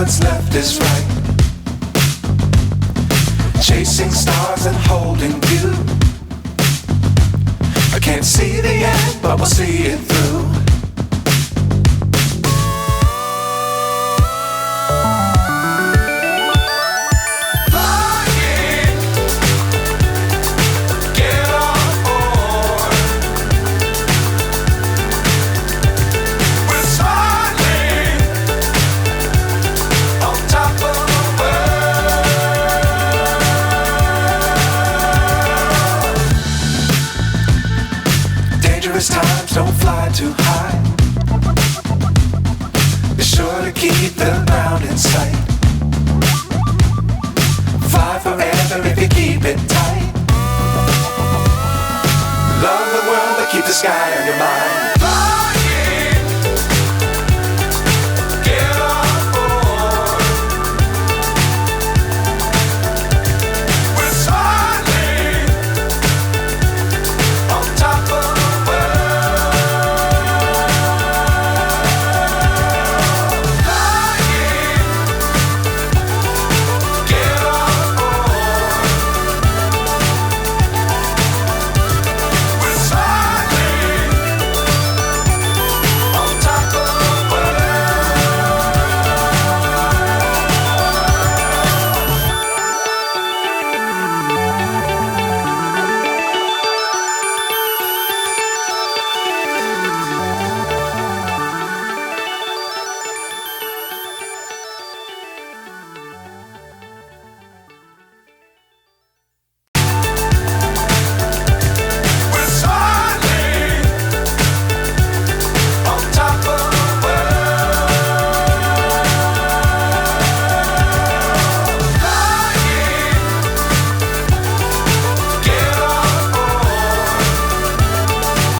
what's left is right. Chasing stars and holding you. I can't see the end, but we'll see it through. Times don't fly too high. Be sure to keep the ground in sight. Fly forever if you keep it tight. Love the world but keep the sky on your mind.